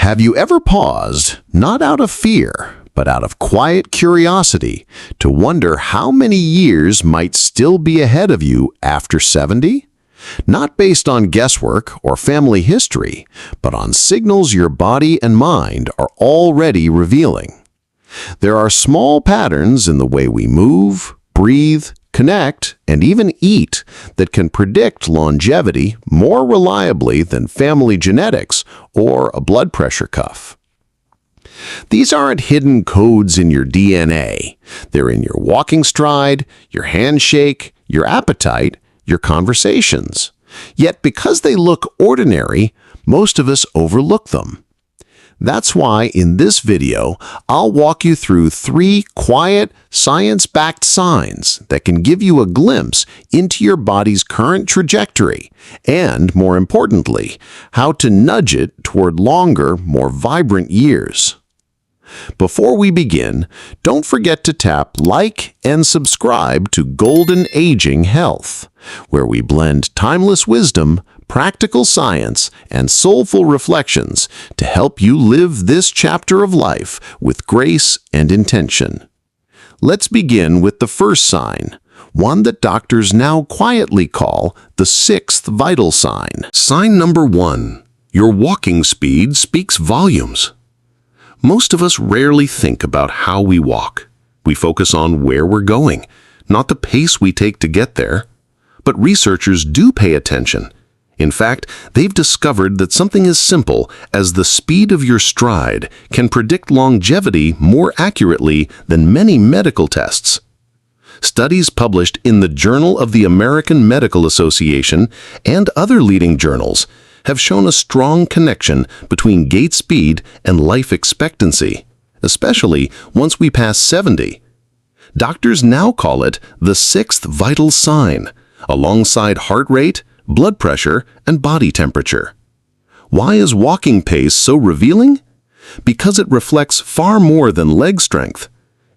Have you ever paused, not out of fear, but out of quiet curiosity, to wonder how many years might still be ahead of you after 70? Not based on guesswork or family history, but on signals your body and mind are already revealing. There are small patterns in the way we move, breathe, connect, and even eat that can predict longevity more reliably than family genetics or a blood pressure cuff. These aren't hidden codes in your DNA. They're in your walking stride, your handshake, your appetite, your conversations. Yet because they look ordinary, most of us overlook them. That's why in this video, I'll walk you through 3 quiet, science-backed signs that can give you a glimpse into your body's current trajectory and, more importantly, how to nudge it toward longer, more vibrant years. Before we begin, don't forget to tap like and subscribe to Golden Aging Health, where we blend timeless wisdom, practical science, and soulful reflections to help you live this chapter of life with grace and intention. Let's begin with the first sign, one that doctors now quietly call the 6th vital sign. Sign number 1. Your walking speed speaks volumes. Most of us rarely think about how we walk. We focus on where we're going, not the pace we take to get there. But researchers do pay attention. In fact, they've discovered that something as simple as the speed of your stride can predict longevity more accurately than many medical tests. Studies published in the Journal of the American Medical Association and other leading journals have shown a strong connection between gait speed and life expectancy, especially once we pass 70. Doctors now call it the 6th vital sign, alongside heart rate, blood pressure, and body temperature. Why is walking pace so revealing? Because it reflects far more than leg strength.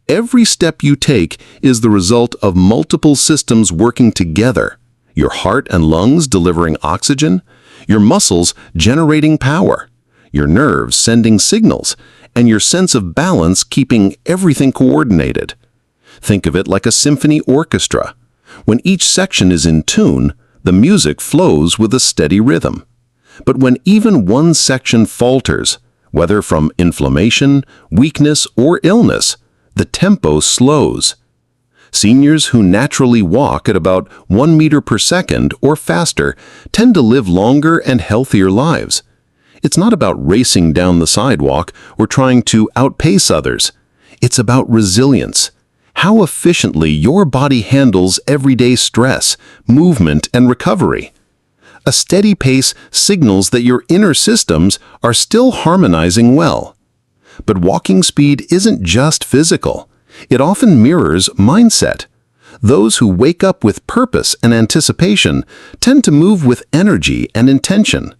Every step you take is the result of multiple systems working together. Your heart and lungs delivering oxygen, your muscles generating power, your nerves sending signals, and your sense of balance keeping everything coordinated. Think of it like a symphony orchestra. When each section is in tune, the music flows with a steady rhythm. But when even one section falters, whether from inflammation, weakness, or illness, the tempo slows. Seniors who naturally walk at about 1 meter per second or faster tend to live longer and healthier lives. It's not about racing down the sidewalk or trying to outpace others. It's about resilience. How efficiently your body handles everyday stress, movement, and recovery. A steady pace signals that your inner systems are still harmonizing well. But walking speed isn't just physical. It often mirrors mindset. Those who wake up with purpose and anticipation tend to move with energy and intention.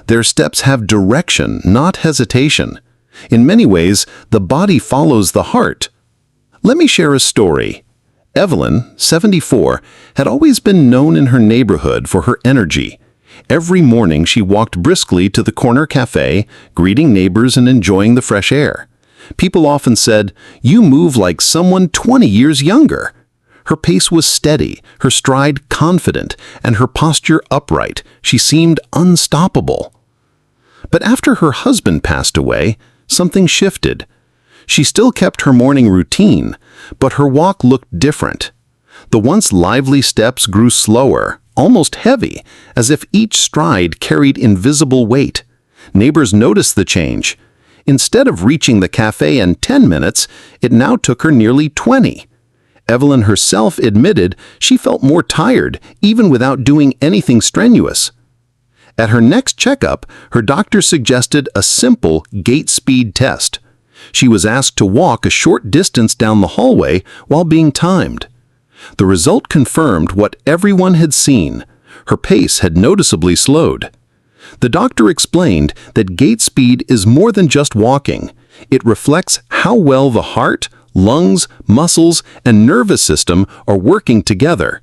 Their steps have direction, not hesitation. In many ways, the body follows the heart. Let me share a story. Evelyn, 74, had always been known in her neighborhood for her energy. Every morning she walked briskly to the corner cafe, greeting neighbors and enjoying the fresh air. People often said, "You move like someone 20 years younger." Her pace was steady, her stride confident, and her posture upright. She seemed unstoppable. But after her husband passed away, something shifted. She still kept her morning routine, but her walk looked different. The once lively steps grew slower, almost heavy, as if each stride carried invisible weight. Neighbors noticed the change. Instead of reaching the cafe in 10 minutes, it now took her nearly 20. Evelyn herself admitted she felt more tired, even without doing anything strenuous. At her next checkup, her doctor suggested a simple gait speed test. She was asked to walk a short distance down the hallway while being timed. The result confirmed what everyone had seen. Her pace had noticeably slowed. The doctor explained that gait speed is more than just walking. It reflects how well the heart, lungs, muscles, and nervous system are working together.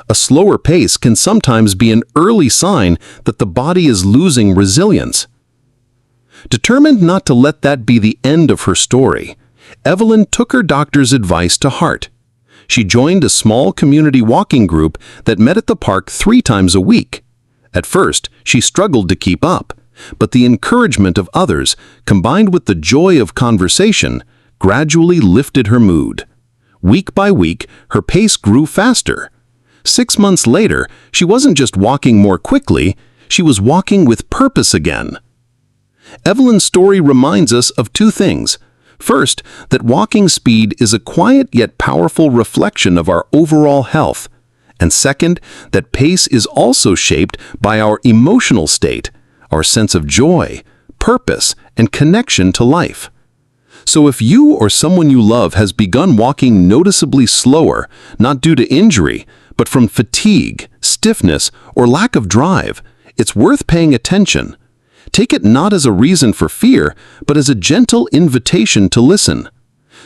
A slower pace can sometimes be an early sign that the body is losing resilience. Determined not to let that be the end of her story, Evelyn took her doctor's advice to heart. She joined a small community walking group that met at the park 3 times a week. At first, she struggled to keep up, but the encouragement of others, combined with the joy of conversation, gradually lifted her mood. Week by week, her pace grew faster. 6 months later, she wasn't just walking more quickly, she was walking with purpose again. Evelyn's story reminds us of 2 things. First, that walking speed is a quiet yet powerful reflection of our overall health. And second, that pace is also shaped by our emotional state, our sense of joy, purpose, and connection to life. So if you or someone you love has begun walking noticeably slower, not due to injury, but from fatigue, stiffness, or lack of drive, it's worth paying attention. Take it not as a reason for fear, but as a gentle invitation to listen.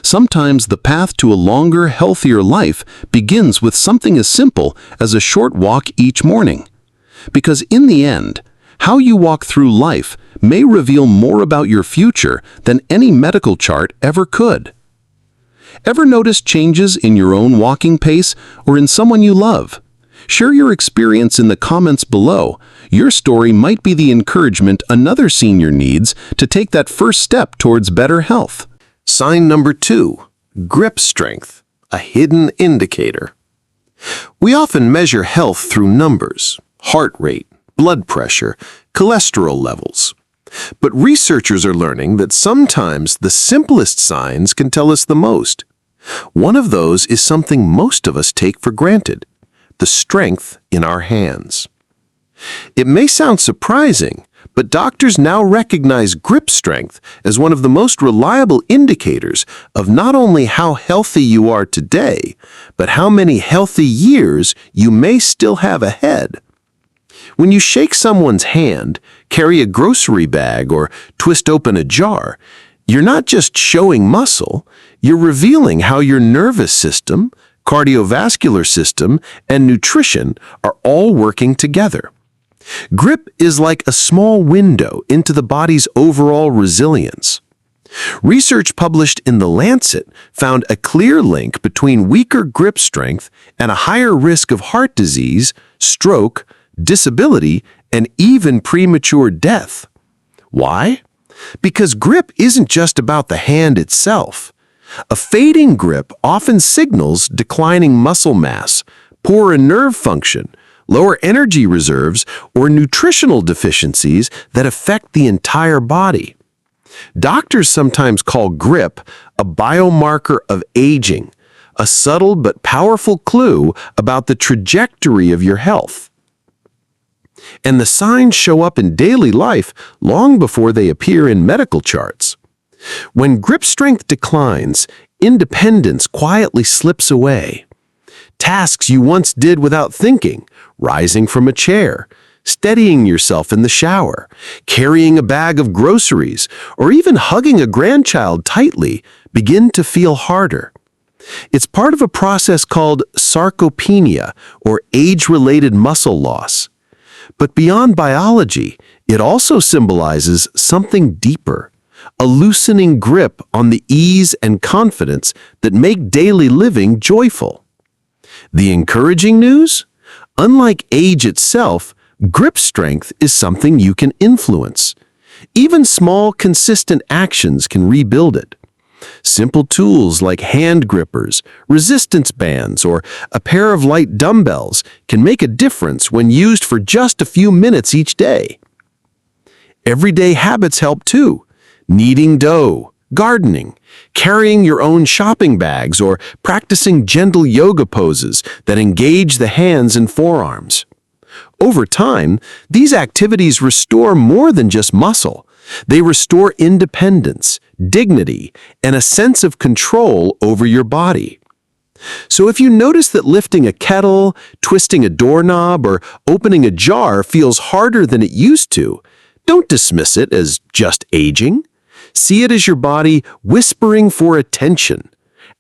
Sometimes the path to a longer, healthier life begins with something as simple as a short walk each morning. Because in the end, how you walk through life may reveal more about your future than any medical chart ever could. Ever notice changes in your own walking pace or in someone you love? Share your experience in the comments below. Your story might be the encouragement another senior needs to take that first step towards better health. Sign number 2, grip strength, a hidden indicator. We often measure health through numbers, heart rate, blood pressure, cholesterol levels. But researchers are learning that sometimes the simplest signs can tell us the most. One of those is something most of us take for granted: the strength in our hands. It may sound surprising, but doctors now recognize grip strength as one of the most reliable indicators of not only how healthy you are today, but how many healthy years you may still have ahead. When you shake someone's hand, carry a grocery bag, or twist open a jar, you're not just showing muscle, you're revealing how your nervous system, cardiovascular system, and nutrition are all working together. Grip is like a small window into the body's overall resilience. Research published in The Lancet found a clear link between weaker grip strength and a higher risk of heart disease, stroke, disability, and even premature death. Why? Because grip isn't just about the hand itself. A fading grip often signals declining muscle mass, poorer nerve function, lower energy reserves, or nutritional deficiencies that affect the entire body. Doctors sometimes call grip a biomarker of aging, a subtle but powerful clue about the trajectory of your health. And the signs show up in daily life long before they appear in medical charts. When grip strength declines, independence quietly slips away. Tasks you once did without thinking, rising from a chair, steadying yourself in the shower, carrying a bag of groceries, or even hugging a grandchild tightly, begin to feel harder. It's part of a process called sarcopenia, or age-related muscle loss. But beyond biology, it also symbolizes something deeper, a loosening grip on the ease and confidence that make daily living joyful. The encouraging news? Unlike age itself, grip strength is something you can influence. Even small, consistent actions can rebuild it. Simple tools like hand grippers, resistance bands, or a pair of light dumbbells can make a difference when used for just a few minutes each day. Everyday habits help too. Kneading dough, gardening, carrying your own shopping bags, or practicing gentle yoga poses that engage the hands and forearms. Over time, these activities restore more than just muscle. They restore independence, dignity, and a sense of control over your body. So if you notice that lifting a kettle, twisting a doorknob, or opening a jar feels harder than it used to, don't dismiss it as just aging. See it as your body whispering for attention.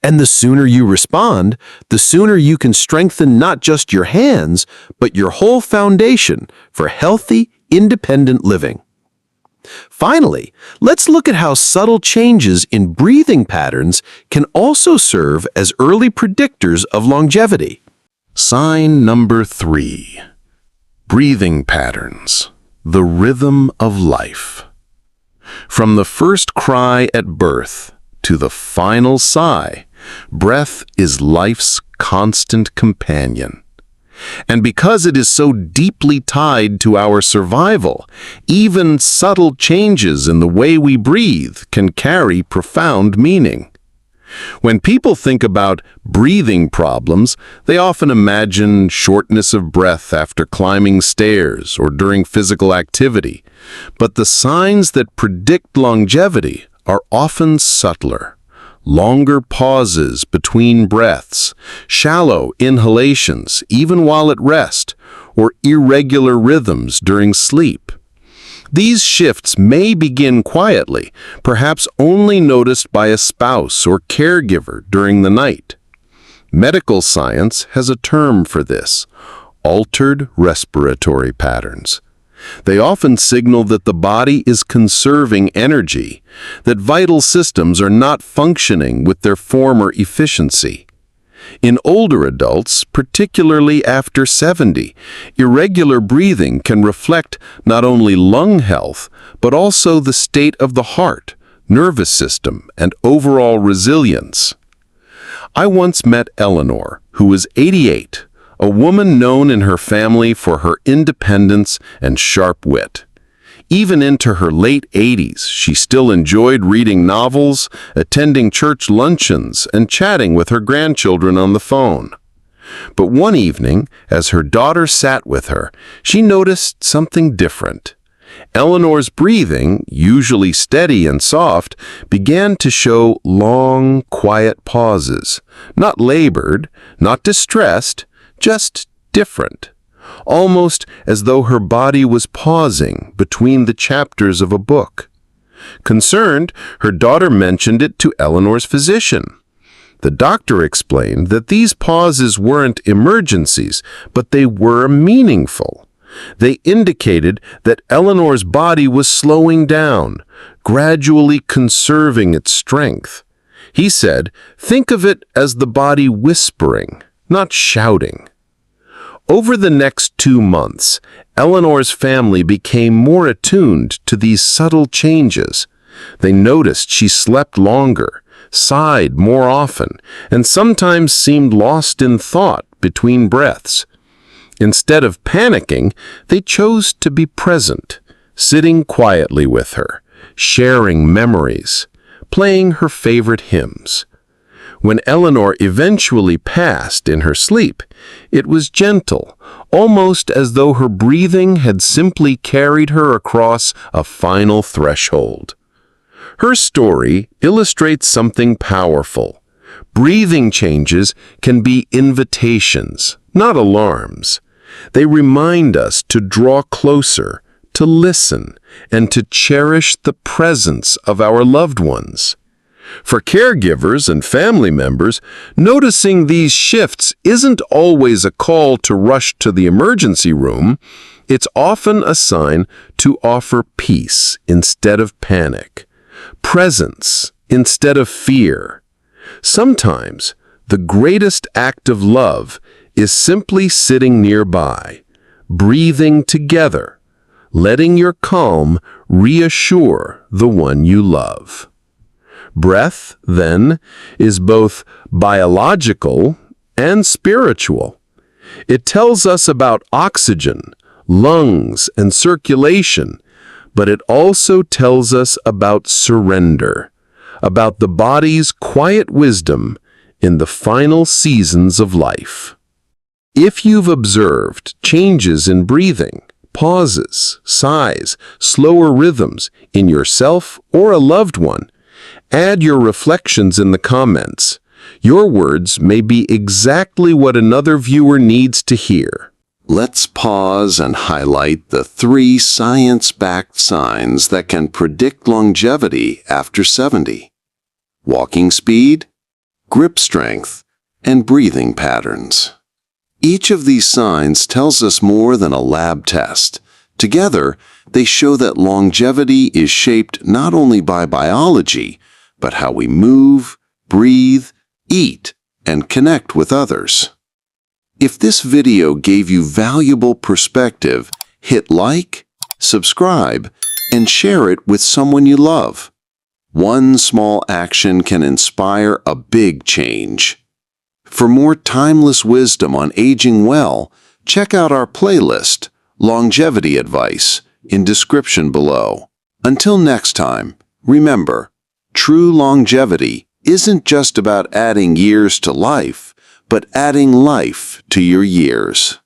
And the sooner you respond, the sooner you can strengthen not just your hands, but your whole foundation for healthy, independent living. Finally, let's look at how subtle changes in breathing patterns can also serve as early predictors of longevity. Sign number 3. Breathing patterns, the rhythm of life. From the first cry at birth to the final sigh, breath is life's constant companion. And because it is so deeply tied to our survival, even subtle changes in the way we breathe can carry profound meaning. When people think about breathing problems, they often imagine shortness of breath after climbing stairs or during physical activity. But the signs that predict longevity are often subtler. Longer pauses between breaths, shallow inhalations even while at rest, or irregular rhythms during sleep. These shifts may begin quietly, perhaps only noticed by a spouse or caregiver during the night. Medical science has a term for this: altered respiratory patterns. They often signal that the body is conserving energy, that vital systems are not functioning with their former efficiency. In older adults, particularly after 70, irregular breathing can reflect not only lung health, but also the state of the heart, nervous system, and overall resilience. I once met Eleanor, who was 88, a woman known in her family for her independence and sharp wit. Even into her late 80s, she still enjoyed reading novels, attending church luncheons, and chatting with her grandchildren on the phone. But one evening, as her daughter sat with her, she noticed something different. Eleanor's breathing, usually steady and soft, began to show long, quiet pauses. Not labored, not distressed, just different. Almost as though her body was pausing between the chapters of a book. Concerned, her daughter mentioned it to Eleanor's physician. The doctor explained that these pauses weren't emergencies, but they were meaningful. They indicated that Eleanor's body was slowing down, gradually conserving its strength. He said, "Think of it as the body whispering, not shouting." Over the next 2 months, Eleanor's family became more attuned to these subtle changes. They noticed she slept longer, sighed more often, and sometimes seemed lost in thought between breaths. Instead of panicking, they chose to be present, sitting quietly with her, sharing memories, playing her favorite hymns. When Eleanor eventually passed in her sleep, it was gentle, almost as though her breathing had simply carried her across a final threshold. Her story illustrates something powerful. Breathing changes can be invitations, not alarms. They remind us to draw closer, to listen, and to cherish the presence of our loved ones. For caregivers and family members, noticing these shifts isn't always a call to rush to the emergency room. It's often a sign to offer peace instead of panic, presence instead of fear. Sometimes the greatest act of love is simply sitting nearby, breathing together, letting your calm reassure the one you love. Breath, then, is both biological and spiritual. It tells us about oxygen, lungs, and circulation, but it also tells us about surrender, about the body's quiet wisdom in the final seasons of life. If you've observed changes in breathing, pauses, sighs, slower rhythms in yourself or a loved one, add your reflections in the comments. Your words may be exactly what another viewer needs to hear. Let's pause and highlight the 3 science-backed signs that can predict longevity after 70. Walking speed, grip strength, and breathing patterns. Each of these signs tells us more than a lab test. Together, They show that longevity is shaped not only by biology, but how we move, breathe, eat, and connect with others. If this video gave you valuable perspective, hit like, subscribe, and share it with someone you love. One small action can inspire a big change. For more timeless wisdom on aging well, check out our playlist, Longevity Advice, in description below. Until next time, remember, true longevity isn't just about adding years to life, but adding life to your years.